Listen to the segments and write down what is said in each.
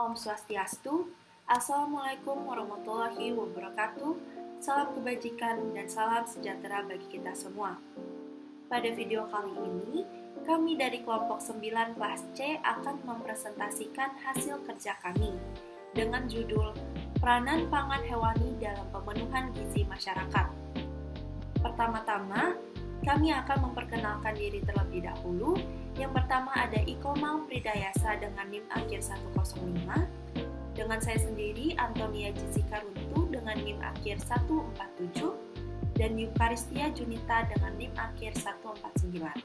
Om Swastiastu, Assalamualaikum warahmatullahi wabarakatuh, salam kebajikan dan salam sejahtera bagi kita semua. Pada video kali ini, kami dari kelompok 9 kelas C akan mempresentasikan hasil kerja kami dengan judul Peranan Pangan Hewani dalam Pemenuhan Gizi Masyarakat. Pertama-tama, kami akan memperkenalkan diri terlebih dahulu. Yang pertama ada Iko Mau Pridayasa dengan NIM akhir 105, dengan saya sendiri Antonia Jessica Runtu dengan NIM akhir 147, dan Yukaristia Junita dengan NIM akhir 149.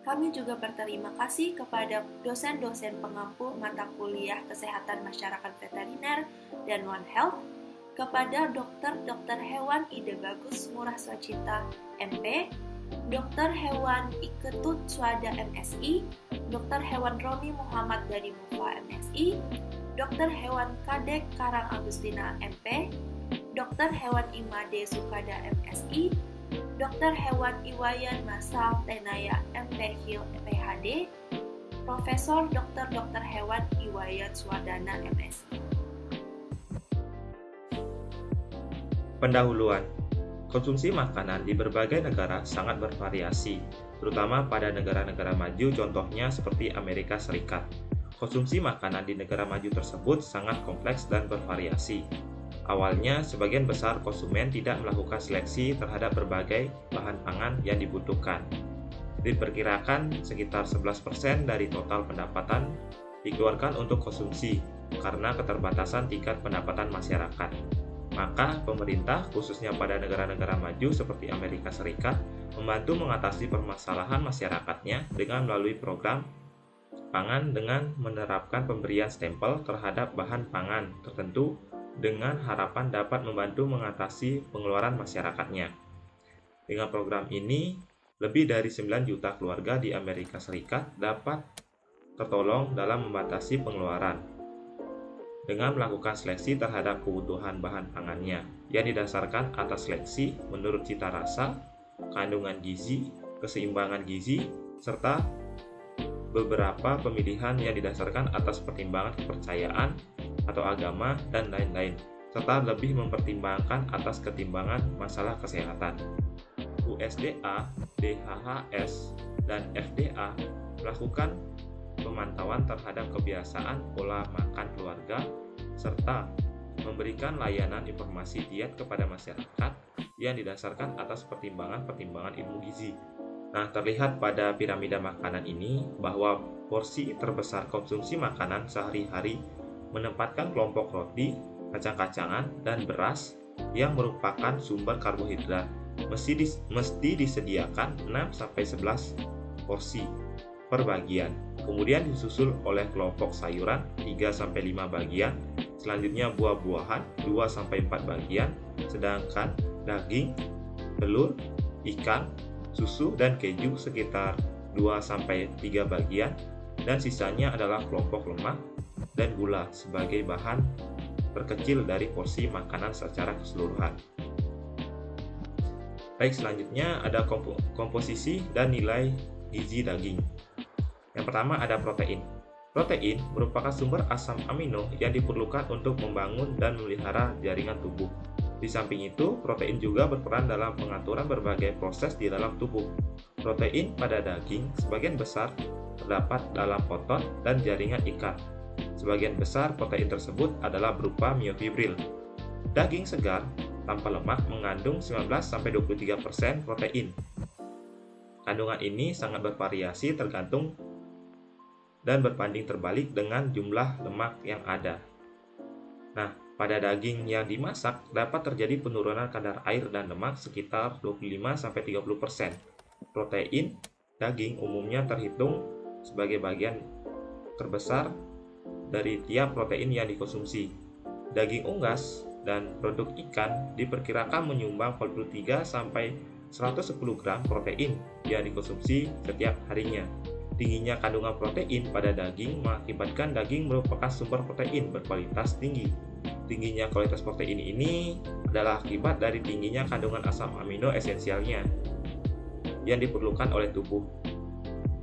Kami juga berterima kasih kepada dosen-dosen pengampu mata kuliah Kesehatan Masyarakat Veteriner dan One Health, kepada Dokter Hewan Ide Bagus Murah Swacita MP, Dokter Hewan Iketut Swada MSI, Dokter Hewan Romi Muhammad dari MUFA MSI, Dokter Hewan Kadek Karang Agustina MP, Dokter Hewan Imade Sukada MSI, Dokter Hewan Iwayan Masal Tenaya MP Hil PhD, Profesor Dokter Hewan Iwayan Swadana MSI. Pendahuluan. Konsumsi makanan di berbagai negara sangat bervariasi, terutama pada negara-negara maju, contohnya seperti Amerika Serikat. Konsumsi makanan di negara maju tersebut sangat kompleks dan bervariasi. Awalnya, sebagian besar konsumen tidak melakukan seleksi terhadap berbagai bahan pangan yang dibutuhkan. Diperkirakan sekitar 11% dari total pendapatan dikeluarkan untuk konsumsi karena keterbatasan tingkat pendapatan masyarakat. Maka pemerintah, khususnya pada negara-negara maju seperti Amerika Serikat, membantu mengatasi permasalahan masyarakatnya dengan melalui program pangan dengan menerapkan pemberian stempel terhadap bahan pangan tertentu dengan harapan dapat membantu mengatasi pengeluaran masyarakatnya. Dengan program ini, lebih dari 9 juta keluarga di Amerika Serikat dapat tertolong dalam membatasi pengeluaran dengan melakukan seleksi terhadap kebutuhan bahan pangannya yang didasarkan atas seleksi menurut cita rasa, kandungan gizi, keseimbangan gizi, serta beberapa pemilihan yang didasarkan atas pertimbangan kepercayaan atau agama dan lain-lain, serta lebih mempertimbangkan atas ketimbangan masalah kesehatan. USDA, DHHS, dan FDA melakukan pemantauan terhadap kebiasaan pola makan keluarga, serta memberikan layanan informasi diet kepada masyarakat yang didasarkan atas pertimbangan-pertimbangan ilmu gizi. Nah, terlihat pada piramida makanan ini bahwa porsi terbesar konsumsi makanan sehari-hari menempatkan kelompok roti, kacang-kacangan, dan beras yang merupakan sumber karbohidrat. Mesti disediakan 6-11 porsi per bagian. Kemudian disusul oleh kelompok sayuran 3-5 bagian, selanjutnya buah-buahan 2-4 bagian, sedangkan daging, telur, ikan, susu, dan keju sekitar 2-3 bagian, dan sisanya adalah kelompok lemak dan gula sebagai bahan terkecil dari porsi makanan secara keseluruhan. Baik, selanjutnya ada komposisi dan nilai gizi daging. Yang pertama ada protein. Protein merupakan sumber asam amino yang diperlukan untuk membangun dan memelihara jaringan tubuh. Di samping itu, protein juga berperan dalam pengaturan berbagai proses di dalam tubuh. Protein pada daging sebagian besar terdapat dalam otot dan jaringan ikat. Sebagian besar protein tersebut adalah berupa miofibril. Daging segar tanpa lemak mengandung 19-23% protein. Kandungan ini sangat bervariasi tergantung dan berbanding terbalik dengan jumlah lemak yang ada. Nah, pada daging yang dimasak dapat terjadi penurunan kadar air dan lemak sekitar 25-30%. Protein daging umumnya terhitung sebagai bagian terbesar dari tiap protein yang dikonsumsi. Daging unggas dan produk ikan diperkirakan menyumbang 43-110 gram protein yang dikonsumsi setiap harinya. Tingginya kandungan protein pada daging mengakibatkan daging merupakan sumber protein berkualitas tinggi. Tingginya kualitas protein ini adalah akibat dari tingginya kandungan asam amino esensialnya yang diperlukan oleh tubuh.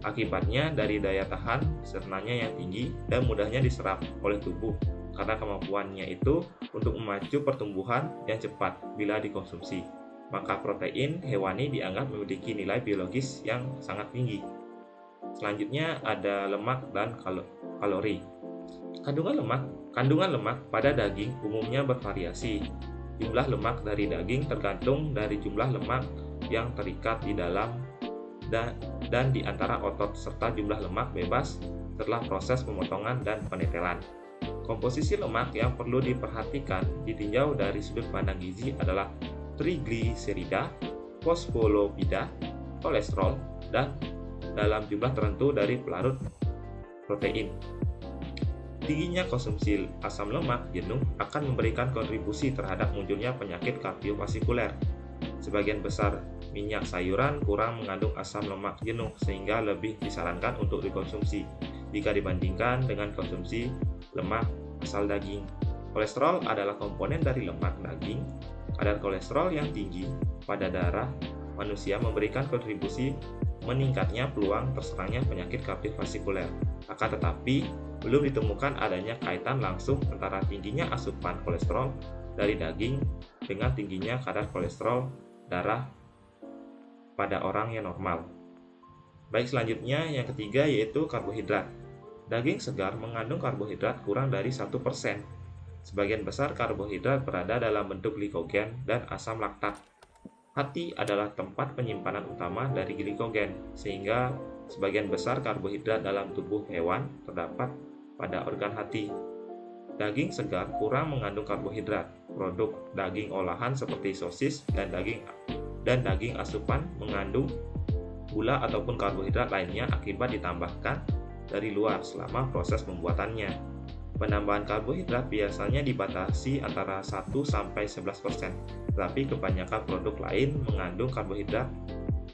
Akibatnya dari daya tahan cernanya yang tinggi dan mudahnya diserap oleh tubuh karena kemampuannya itu untuk memacu pertumbuhan yang cepat bila dikonsumsi. Maka protein hewani dianggap memiliki nilai biologis yang sangat tinggi. Selanjutnya ada lemak dan kalori. Kandungan lemak pada daging umumnya bervariasi. Jumlah lemak dari daging tergantung dari jumlah lemak yang terikat di dalam dan di antara otot serta jumlah lemak bebas setelah proses pemotongan dan penetelan. Komposisi lemak yang perlu diperhatikan ditinjau dari sudut pandang gizi adalah trigliserida, fosfolipida, kolesterol, dan dalam jumlah tertentu dari pelarut protein. Tingginya konsumsi asam lemak jenuh akan memberikan kontribusi terhadap munculnya penyakit kardiovaskuler. Sebagian besar minyak sayuran kurang mengandung asam lemak jenuh sehingga lebih disarankan untuk dikonsumsi jika dibandingkan dengan konsumsi lemak asal daging. Kolesterol adalah komponen dari lemak daging. Kadar kolesterol yang tinggi pada darah manusia memberikan kontribusi meningkatnya peluang terserangnya penyakit kardiovaskuler. Akan tetapi, belum ditemukan adanya kaitan langsung antara tingginya asupan kolesterol dari daging dengan tingginya kadar kolesterol darah pada orang yang normal. Baik, selanjutnya yang ketiga yaitu karbohidrat. Daging segar mengandung karbohidrat kurang dari 1%. Sebagian besar karbohidrat berada dalam bentuk glikogen dan asam laktat. Hati adalah tempat penyimpanan utama dari glikogen, sehingga sebagian besar karbohidrat dalam tubuh hewan terdapat pada organ hati. Daging segar kurang mengandung karbohidrat. Produk daging olahan seperti sosis dan daging asupan mengandung gula ataupun karbohidrat lainnya akibat ditambahkan dari luar selama proses pembuatannya. Penambahan karbohidrat biasanya dibatasi antara 1-11%, tetapi kebanyakan produk lain mengandung karbohidrat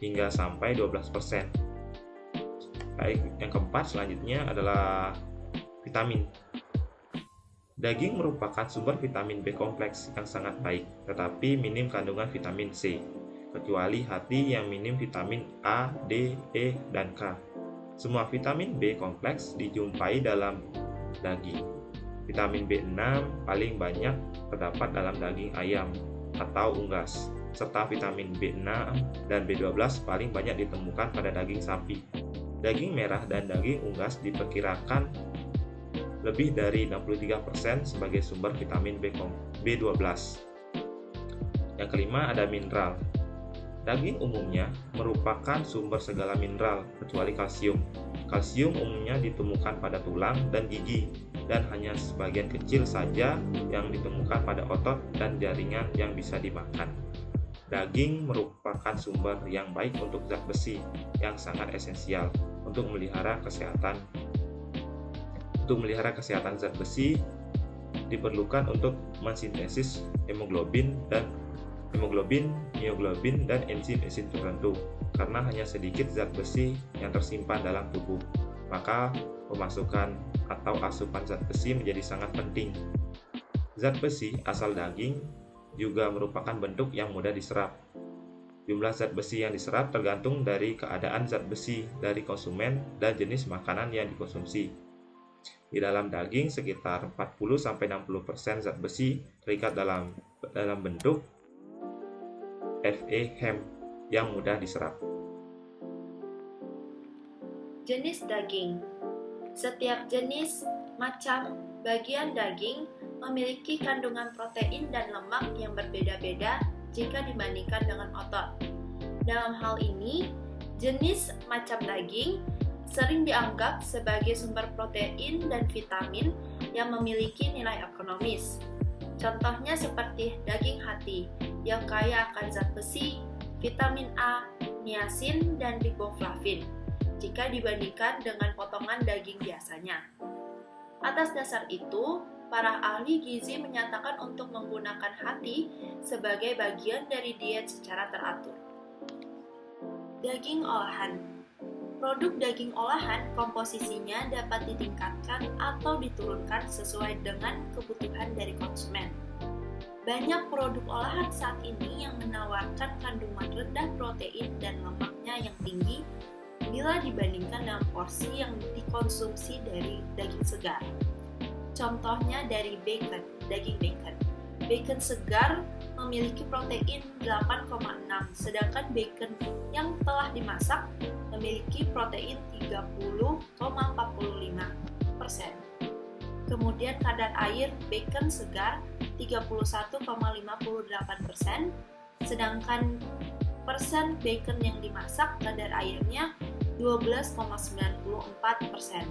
hingga sampai 12%. Baik, yang keempat selanjutnya adalah vitamin. Daging merupakan sumber vitamin B kompleks yang sangat baik, tetapi minim kandungan vitamin C, kecuali hati yang minim vitamin A, D, E, dan K. Semua vitamin B kompleks dijumpai dalam daging. Vitamin B6 paling banyak terdapat dalam daging ayam atau unggas, serta vitamin B6 dan B12 paling banyak ditemukan pada daging sapi. Daging merah dan daging unggas diperkirakan lebih dari 63% sebagai sumber vitamin B12. Yang kelima ada mineral. Daging umumnya merupakan sumber segala mineral kecuali kalsium. Kalsium umumnya ditemukan pada tulang dan gigi, dan hanya sebagian kecil saja yang ditemukan pada otot dan jaringan yang bisa dimakan. Daging merupakan sumber yang baik untuk zat besi yang sangat esensial untuk melihara kesehatan. Untuk melihara kesehatan zat besi diperlukan untuk mensintesis hemoglobin, mioglobin, dan enzim-enzim tertentu. Karena hanya sedikit zat besi yang tersimpan dalam tubuh, maka pemasukan atau asupan zat besi menjadi sangat penting. Zat besi asal daging juga merupakan bentuk yang mudah diserap. Jumlah zat besi yang diserap tergantung dari keadaan zat besi dari konsumen dan jenis makanan yang dikonsumsi. Di dalam daging sekitar 40-60% zat besi terikat dalam bentuk Fe yang mudah diserap. Jenis daging. Setiap jenis, macam, bagian daging memiliki kandungan protein dan lemak yang berbeda-beda jika dibandingkan dengan otot. Dalam hal ini, jenis macam daging sering dianggap sebagai sumber protein dan vitamin yang memiliki nilai ekonomis. Contohnya seperti daging hati yang kaya akan zat besi, vitamin A, niacin, dan riboflavin jika dibandingkan dengan potongan daging biasanya. Atas dasar itu, para ahli gizi menyatakan untuk menggunakan hati sebagai bagian dari diet secara teratur. Daging olahan. Produk daging olahan komposisinya dapat ditingkatkan atau diturunkan sesuai dengan kebutuhan dari konsumen. Banyak produk olahan saat ini yang menawarkan kandungan rendah protein dan lemaknya yang tinggi bila dibandingkan dengan porsi yang dikonsumsi dari daging segar. Contohnya dari bacon, daging bacon. Bacon segar memiliki protein 8,6, sedangkan bacon yang telah dimasak memiliki protein 30,45%. Kemudian kadar air bacon segar 31,58%, sedangkan persen bacon yang dimasak kadar airnya 12,94%.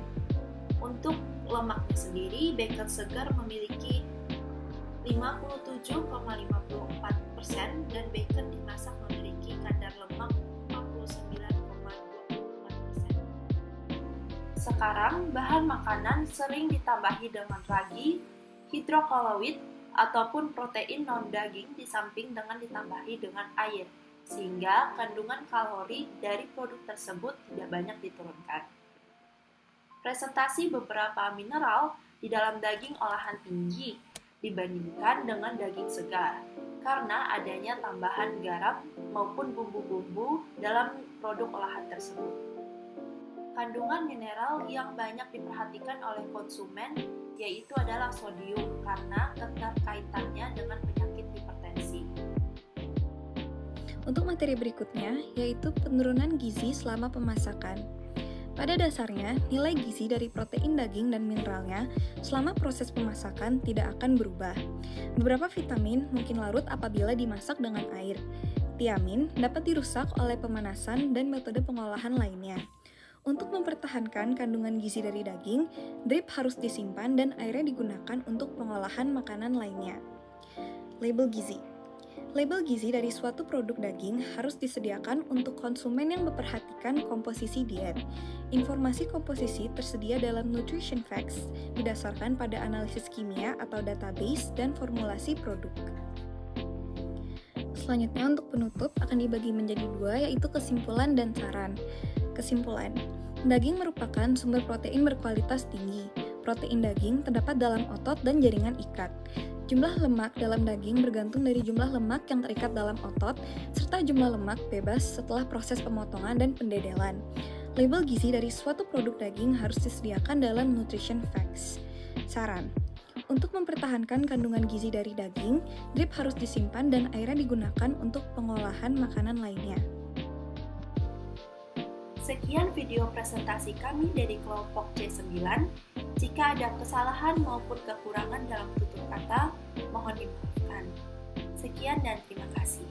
Untuk lemaknya sendiri, bacon segar memiliki 57,54% dan bacon dimasak memiliki kadar lemak 49,24%. Sekarang, bahan makanan sering ditambahi dengan ragi, hidrokoloid, ataupun protein non-daging di samping dengan ditambahi dengan air, sehingga kandungan kalori dari produk tersebut tidak banyak diturunkan. Presentasi beberapa mineral di dalam daging olahan tinggi dibandingkan dengan daging segar, karena adanya tambahan garam maupun bumbu-bumbu dalam produk olahan tersebut. Kandungan mineral yang banyak diperhatikan oleh konsumen yaitu adalah sodium karena keterkaitannya dengan penyakit hipertensi. Untuk materi berikutnya yaitu penurunan gizi selama pemasakan. Pada dasarnya, nilai gizi dari protein daging dan mineralnya selama proses pemasakan tidak akan berubah. Beberapa vitamin mungkin larut apabila dimasak dengan air. Tiamin dapat dirusak oleh pemanasan dan metode pengolahan lainnya. Untuk mempertahankan kandungan gizi dari daging, drip harus disimpan dan airnya digunakan untuk pengolahan makanan lainnya. Label gizi. Label gizi dari suatu produk daging harus disediakan untuk konsumen yang memperhatikan komposisi diet. Informasi komposisi tersedia dalam Nutrition Facts didasarkan pada analisis kimia atau database dan formulasi produk. Selanjutnya untuk penutup akan dibagi menjadi dua yaitu kesimpulan dan saran. Kesimpulan, daging merupakan sumber protein berkualitas tinggi. Protein daging terdapat dalam otot dan jaringan ikat. Jumlah lemak dalam daging bergantung dari jumlah lemak yang terikat dalam otot, serta jumlah lemak bebas setelah proses pemotongan dan pendedelan. Label gizi dari suatu produk daging harus disediakan dalam Nutrition Facts. Saran, untuk mempertahankan kandungan gizi dari daging, drip harus disimpan dan airnya digunakan untuk pengolahan makanan lainnya. Sekian video presentasi kami dari kelompok C9. Jika ada kesalahan maupun kekurangan dalam tutur kata, mohon dimaafkan. Sekian dan terima kasih.